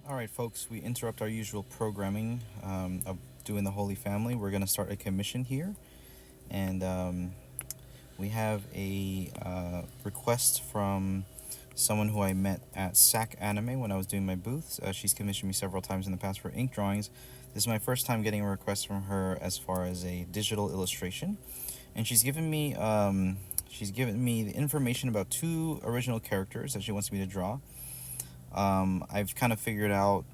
Alright folks, we interrupt our usual programming of doing the Holy Family. We're going to start a commission here. And we have a request from someone who I met at SAC Anime when I was doing my booths. She's commissioned me several times in the past for ink drawings. This is my first time getting a request from her as far as a digital illustration. And she's given me the information about two original characters that she wants me to draw. I've kind of figured out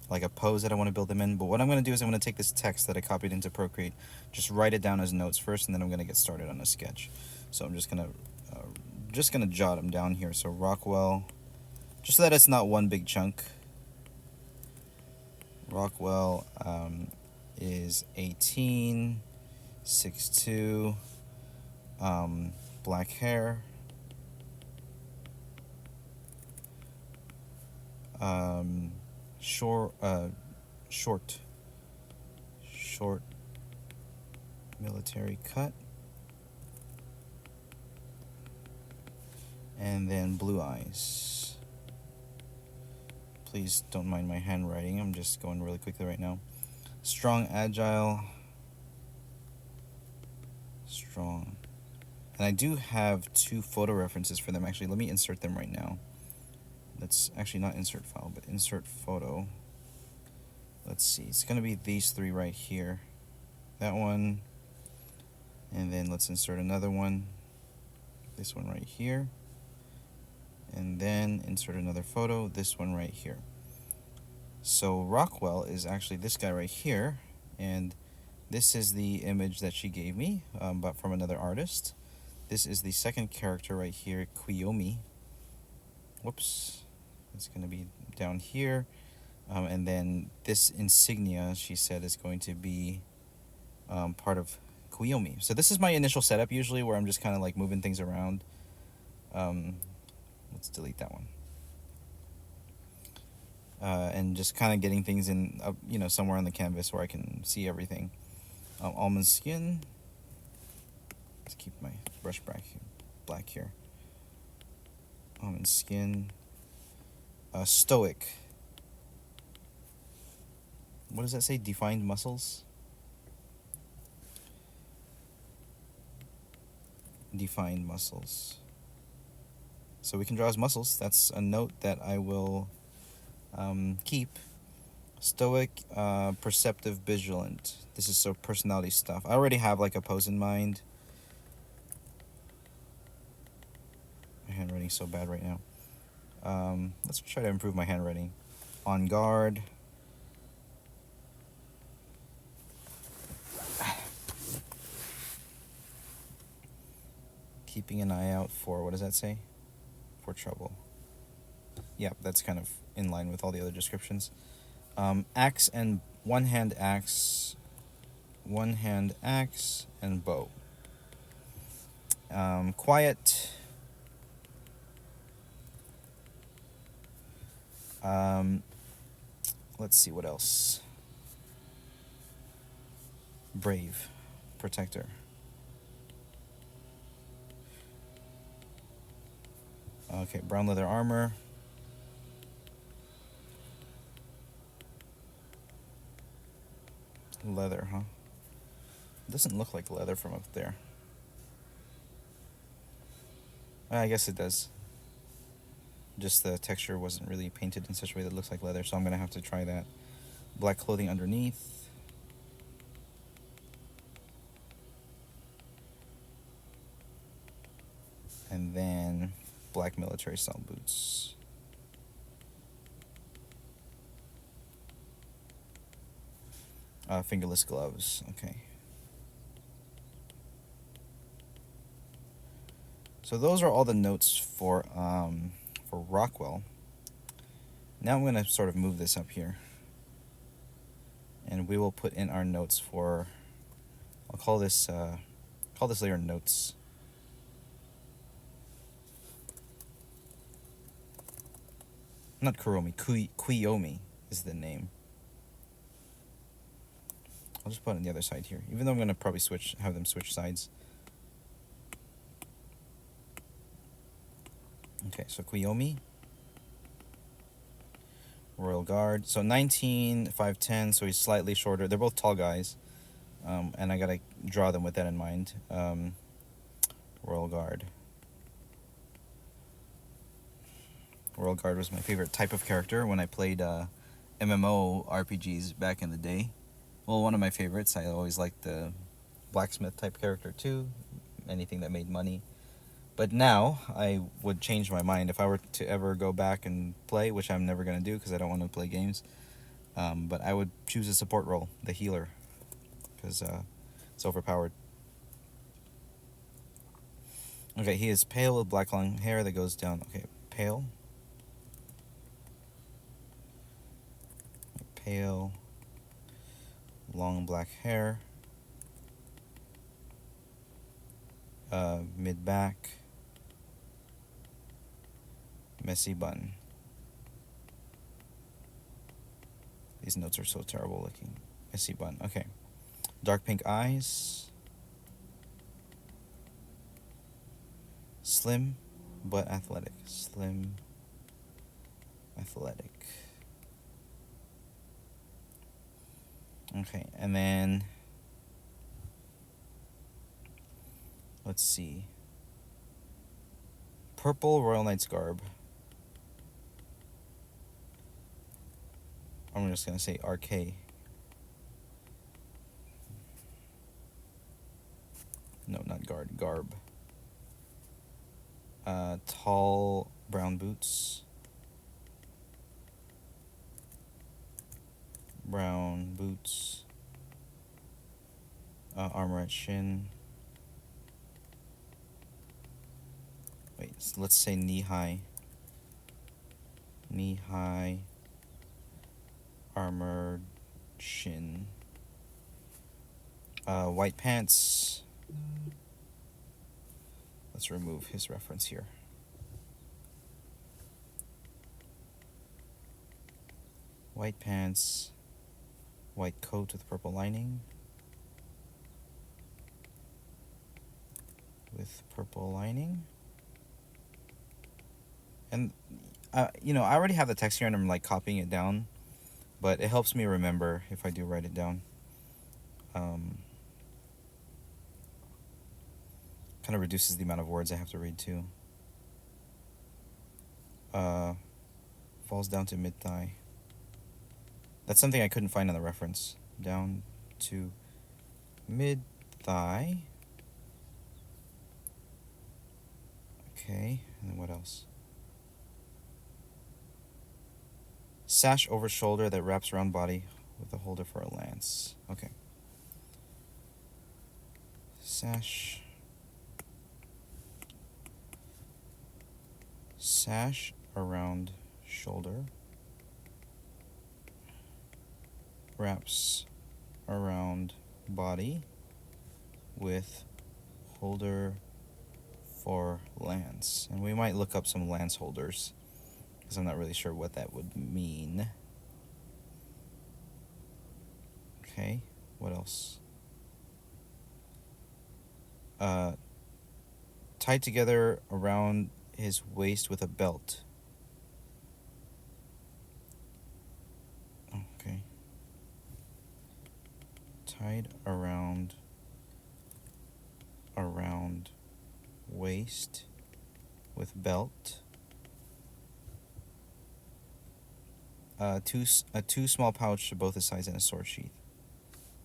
like a pose that I want to build them in. But what I'm going to do is I'm going to take this text that I copied into Procreate, just write it down as notes first, and then I'm going to get started on a sketch. So I'm just gonna jot them down here. So Rockwell, just so that it's not one big chunk. Rockwell is 18, 6'2", black hair. Short, short military cut, and then blue eyes. Please don't mind my handwriting, I'm just going really quickly right now. Strong, agile, strong. And I do have two photo references for them. Actually, let me insert them right now. Let's actually not insert file, but insert photo. Let's see, it's gonna be these three right here. That one, and then let's insert another one. This one right here. And then insert another photo, this one right here. So Rockwell is actually this guy right here, and this is the image that she gave me, but from another artist. This is the second character right here, Kiyomi. Whoops, it's going to be down here. And then this insignia, she said, is going to be part of Kiyomi. So this is my initial setup usually, where I'm just kind of like moving things around. Let's delete that one. And just kind of getting things in, somewhere on the canvas where I can see everything. Almond skin. Let's keep my brush black here. Almond skin. Stoic. What does that say? Defined muscles? Defined muscles. So we can draw his muscles. That's a note that I will keep. Stoic, perceptive, vigilant. This is so personality stuff. I already have like a pose in mind. My handwriting's so bad right now. Let's try to improve my handwriting. On guard. Keeping an eye out for, what does that say? For trouble. Yeah, that's kind of in line with all the other descriptions. Axe and one-hand axe, and bow. Quiet. Let's see what else. Brave, protector. Okay, brown leather armor. Leather, huh? It doesn't look like leather from up there. I guess it does. Just the texture wasn't really painted in such a way that it looks like leather, so I'm gonna have to try that. Black clothing underneath. And then black military style boots. Fingerless gloves. Okay. So those are all the notes for Rockwell. Now I'm going to sort of move this up here, and we will put in our notes for. I'll call this layer notes. Not Kuromi. Kiyomi is the name. I'll just put it on the other side here, even though I'm going to probably have them switch sides. Okay, so Kiyomi. Royal Guard. So 19, 5'10", so he's slightly shorter. They're both tall guys. And I gotta draw them with that in mind. Royal Guard. Royal Guard was my favorite type of character when I played MMO RPGs back in the day. Well, one of my favorites. I always liked the blacksmith type character too. Anything that made money. But now I would change my mind if I were to ever go back and play, which I'm never gonna do because I don't want to play games. But I would choose a support role, the healer, because it's overpowered. Okay, he is pale with black long hair that goes down. Okay, pale. Pale, long black hair. Mid back. Messy bun. These notes are so terrible looking. Messy bun. Okay. Dark pink eyes. Slim but athletic. Slim, athletic. Okay, and then let's see. Purple Royal Knight's garb. I'm just gonna say RK. No, not guard. Garb. Tall brown boots. Brown boots. Armor at shin. Wait, let's say knee high. Knee high. Armored shin. White pants. Let's remove his reference here. White pants. White coat with purple lining. With purple lining. And, I already have the text here and I'm like copying it down. But it helps me remember if I do write it down. Kind of reduces the amount of words I have to read too. Falls down to mid-thigh. That's something I couldn't find on the reference. Down to mid-thigh. Okay, and then what else? Sash over shoulder that wraps around body with a holder for a lance. Okay. Sash around shoulder. Wraps around body with holder for lance. And we might look up some lance holders because I'm not really sure what that would mean. Okay, what else? Tied together around his waist with a belt. Okay. Tied around waist with belt. Two small pouch to both his sides and a sword sheath.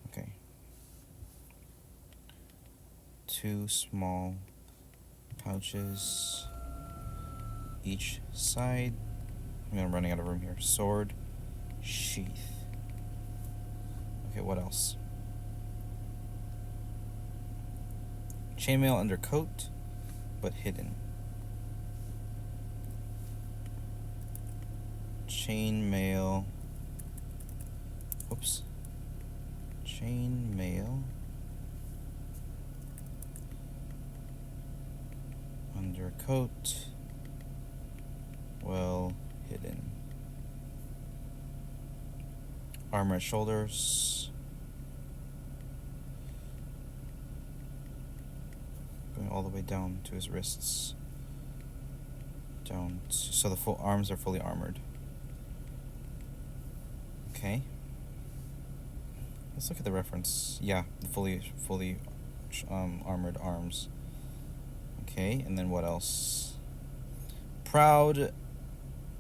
Okay. Two small pouches each side. I'm running out of room here. Sword sheath. Okay, what else? Chainmail under coat, but hidden. Chainmail. Whoops. Chainmail under coat, well hidden. Armor at shoulders. Going all the way down to his wrists. So the full arms are fully armored. Okay. Let's look at the reference. Yeah, the fully armored arms. Okay, and then what else? Proud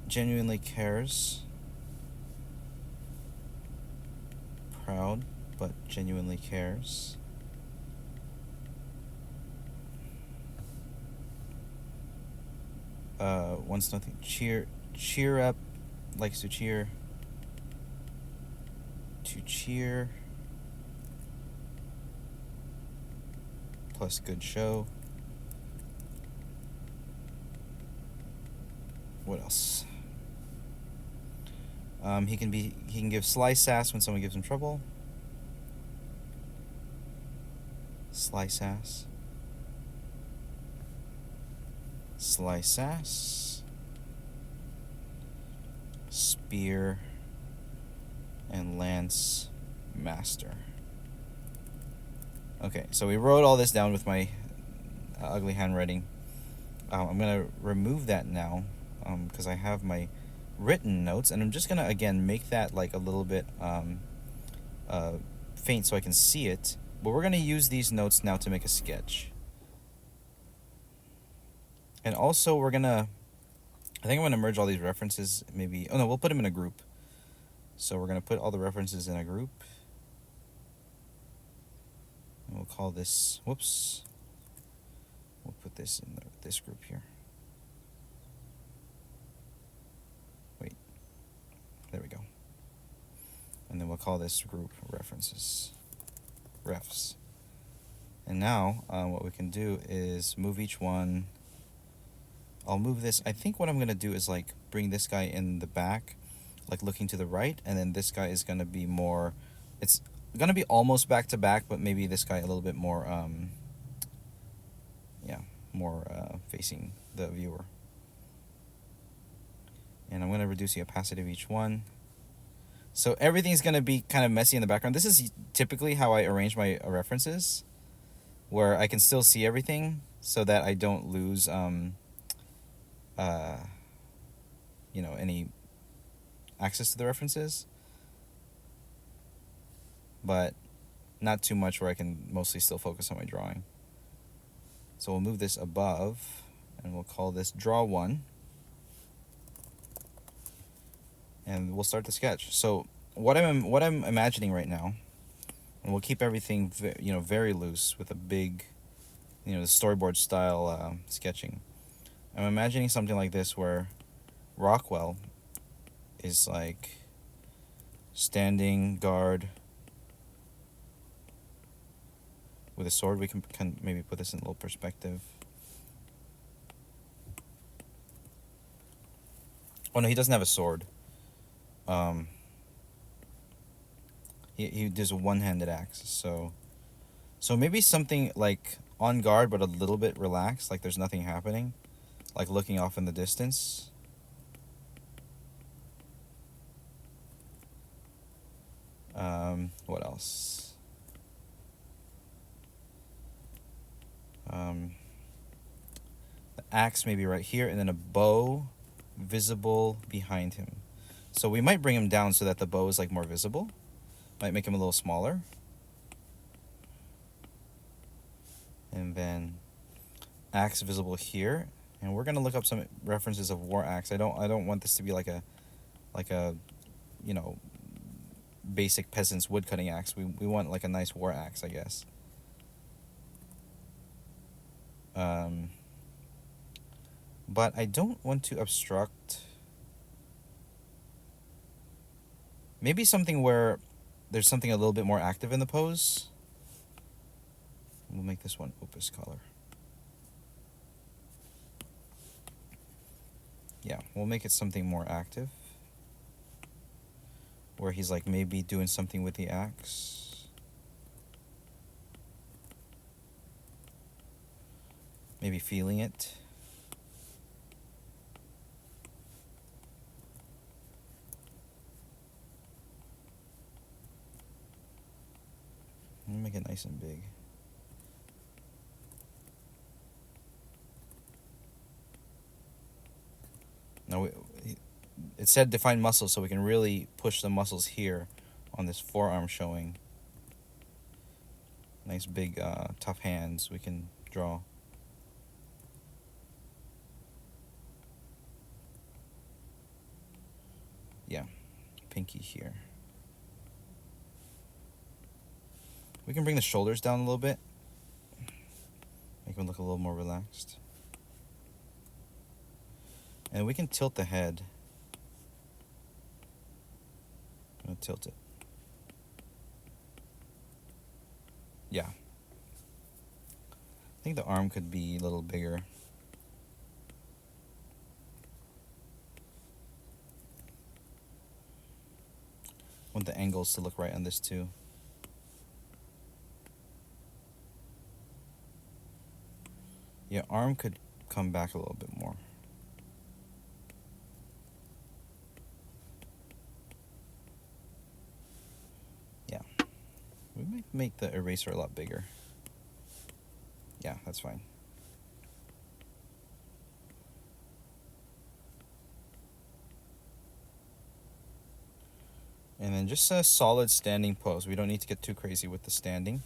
genuinely cares. Proud, but genuinely cares. Wants nothing. Cheer up, likes to cheer. To cheer. Plus good show. What else? He can give sly sass when someone gives him trouble. Sly sass. Sly sass. Spear. And lance master. Okay, so we wrote all this down with my ugly handwriting. I'm gonna remove that now because I have my written notes, and I'm just gonna again make that like a little bit faint so I can see it. But we're gonna use these notes now to make a sketch. And also I think I'm gonna merge all these references. Maybe, oh no, we'll put them in a group. So we're gonna put all the references in a group. And we'll call this, whoops. We'll put this in this group here. Wait, there we go. And then we'll call this group references, refs. And now what we can do is move each one. I'll move this. I think what I'm gonna do is like bring this guy in the back, like looking to the right, and then this guy is gonna be more, it's gonna be almost back to back, but maybe this guy a little bit more more facing the viewer. And I'm going to reduce the opacity of each one. So everything's going to be kind of messy in the background. This is typically how I arrange my references, where I can still see everything so that I don't lose any access to the references. But not too much where I can mostly still focus on my drawing. So we'll move this above, and we'll call this draw one. And we'll start the sketch. So what I'm imagining right now, and we'll keep everything very loose with a big, the storyboard style sketching. I'm imagining something like this where Rockwell is like standing guard with a sword. We can maybe put this in a little perspective. Oh no, he doesn't have a sword. He does a one-handed axe. So maybe something like on guard but a little bit relaxed, like there's nothing happening, like looking off in the distance. What else? The axe maybe right here, and then a bow visible behind him. So we might bring him down so that the bow is like more visible. Might make him a little smaller. And then axe visible here. And we're gonna look up some references of war axe. I don't want this to be like a basic peasant's woodcutting axe. We want like a nice war axe, I guess. But I don't want to obstruct. Maybe something where there's something a little bit more active in the pose. We'll make this one opus color. Yeah, we'll make it something more active, where he's like maybe doing something with the axe. Maybe feeling it. Let me make it nice and big. Now said define muscles, so we can really push the muscles here on this forearm showing. Nice big tough hands we can draw. Yeah, pinky here. We can bring the shoulders down a little bit. Make them look a little more relaxed. And we can tilt the head. I'm gonna tilt it. Yeah. I think the arm could be a little bigger. Want the angles to look right on this too. Yeah, arm could come back a little bit more. Yeah. We might make the eraser a lot bigger. Yeah, that's fine. And then just a solid standing pose. We don't need to get too crazy with the standing.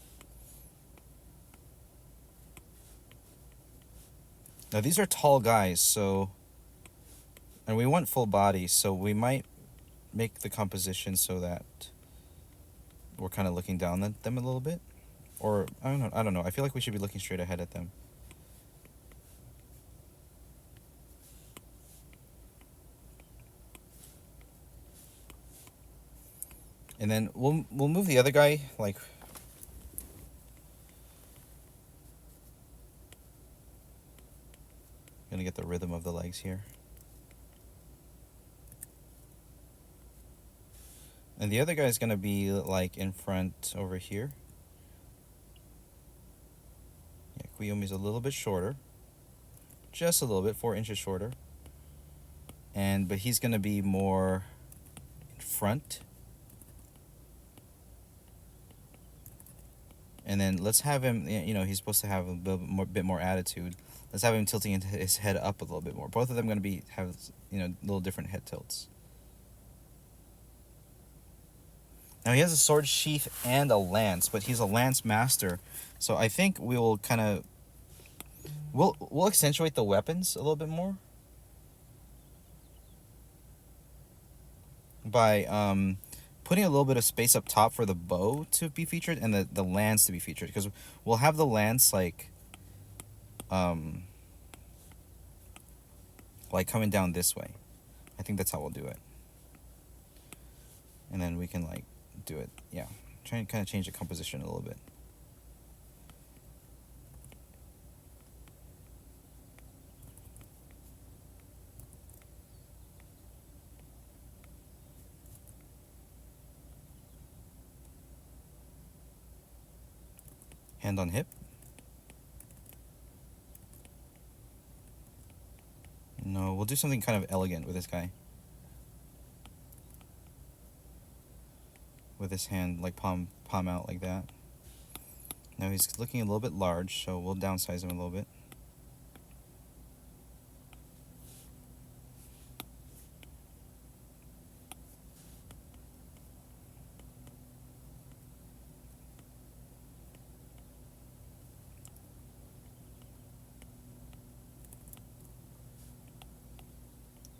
Now these are tall guys, so, and we want full body, so we might make the composition so that we're kind of looking down at them a little bit. Or I don't know. I feel like we should be looking straight ahead at them. And then we'll move the other guy, like, gonna get the rhythm of the legs here. And the other guy's gonna be like in front over here. Yeah, Kiyomi's a little bit shorter. Just a little bit, 4 inches shorter. But he's gonna be more in front. And then let's have him, he's supposed to have a bit more attitude. Let's have him tilting his head up a little bit more. Both of them going to have little different head tilts. Now he has a sword sheath and a lance, but he's a lance master. So I think we will kind of, we'll accentuate the weapons a little bit more by putting a little bit of space up top for the bow to be featured and the lance to be featured, because we'll have the lance like coming down this way. I think that's how we'll do it. And then we can do it, yeah. Try and kind of change the composition a little bit. Hand on hip. No, we'll do something kind of elegant with this guy. With his hand palm out like that. Now he's looking a little bit large, so we'll downsize him a little bit.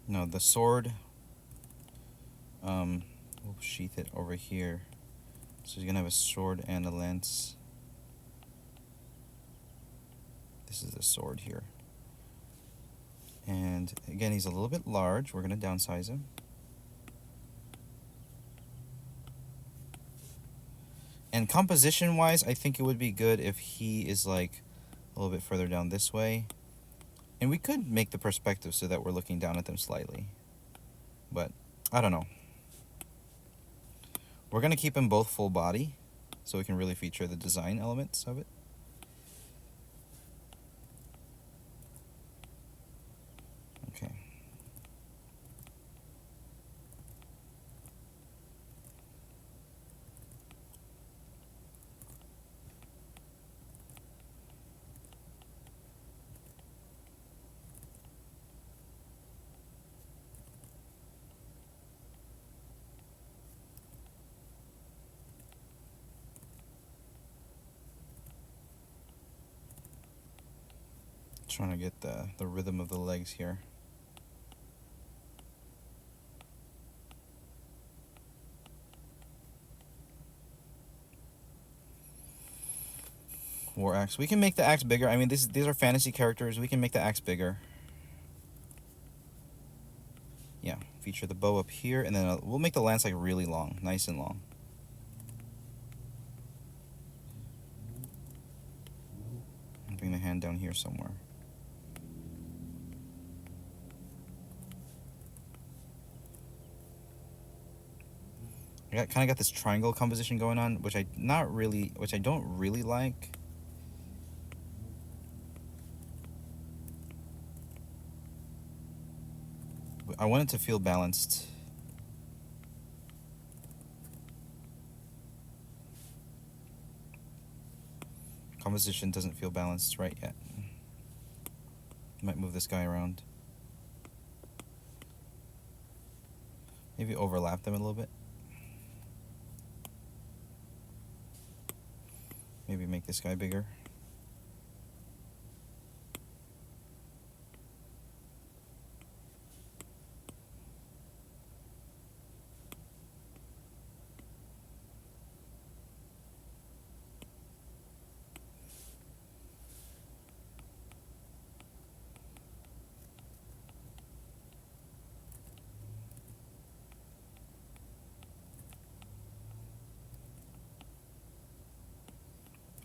No, the sword, we'll sheath it over here. So he's gonna have a sword and a lance. This is the sword here. And again, he's a little bit large. We're gonna downsize him. And composition wise, I think it would be good if he is a little bit further down this way. And we could make the perspective so that we're looking down at them slightly. But I don't know. We're going to keep him both full body so we can really feature the design elements of it. Okay. Trying to get the rhythm of the legs here. War axe. We can make the axe bigger. I mean, these are fantasy characters. We can make the axe bigger. Yeah, feature the bow up here, and then we'll make the lance like really long, nice and long. Bring the hand down here somewhere. I kind of got this triangle composition going on, which I don't really like. But I want it to feel balanced. Composition doesn't feel balanced right yet. Might move this guy around. Maybe overlap them a little bit. Maybe make this guy bigger.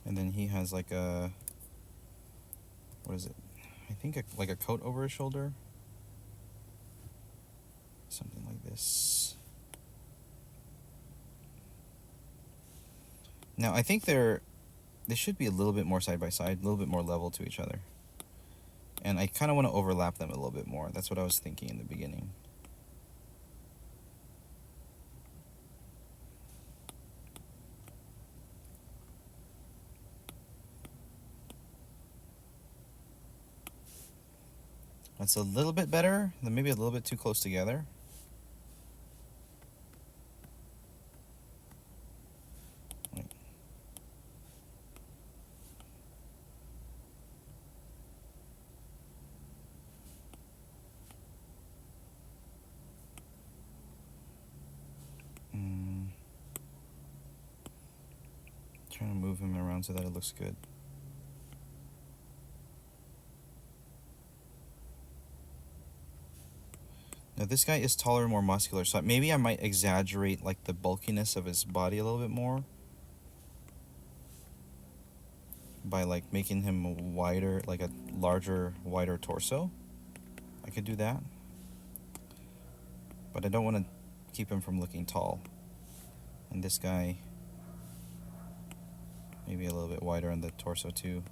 And then he has like a, what is it? I think like a coat over his shoulder. Something like this. Now I think they should be a little bit more side by side, a little bit more level to each other. And I kind of want to overlap them a little bit more. That's what I was thinking in the beginning. That's a little bit better. Maybe a little bit too close together. Right. Trying to move him around so that it looks good. Now this guy is taller and more muscular, so maybe I might exaggerate like the bulkiness of his body a little bit more by like making him wider, like a larger, wider torso. I could do that, but I don't want to keep him from looking tall. And this guy maybe a little bit wider on the torso too.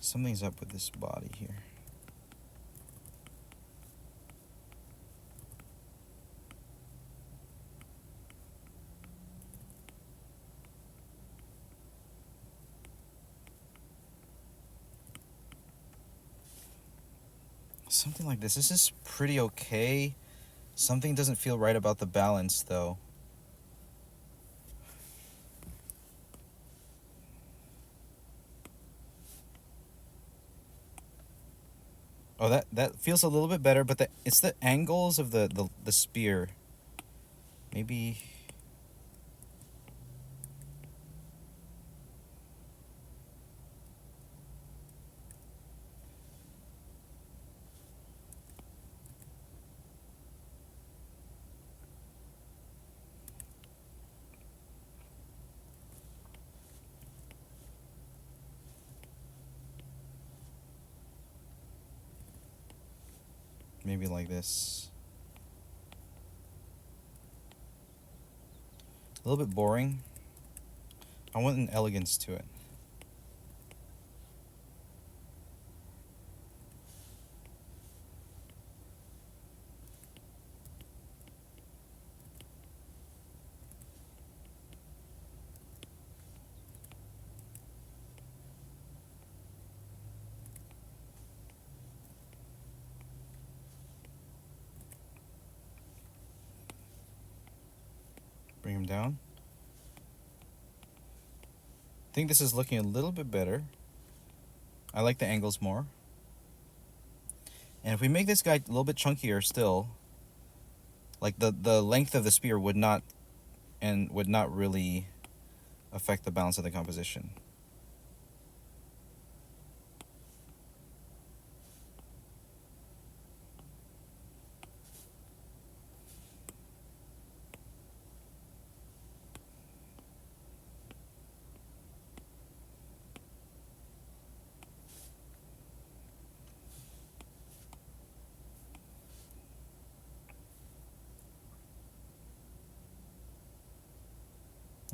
Something's up with this body here. Something like this. This is pretty okay. Something doesn't feel right about the balance though. Oh, that feels a little bit better, but it's the angles of the spear. Maybe. Maybe like this. A little bit boring. I want an elegance to it. bring them down. I think this is looking a little bit better. I like the angles more. And if we make this guy a little bit chunkier still, like the length of the spear would not really affect the balance of the composition.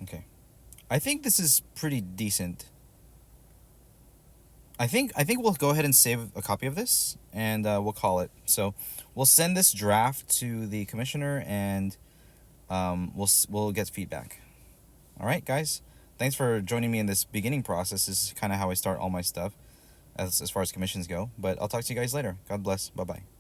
Okay. I think this is pretty decent. I think we'll go ahead and save a copy of this, and we'll call it. So we'll send this draft to the commissioner, and we'll get feedback. All right, guys. Thanks for joining me in this beginning process. This is kind of how I start all my stuff as far as commissions go. But I'll talk to you guys later. God bless. Bye-bye.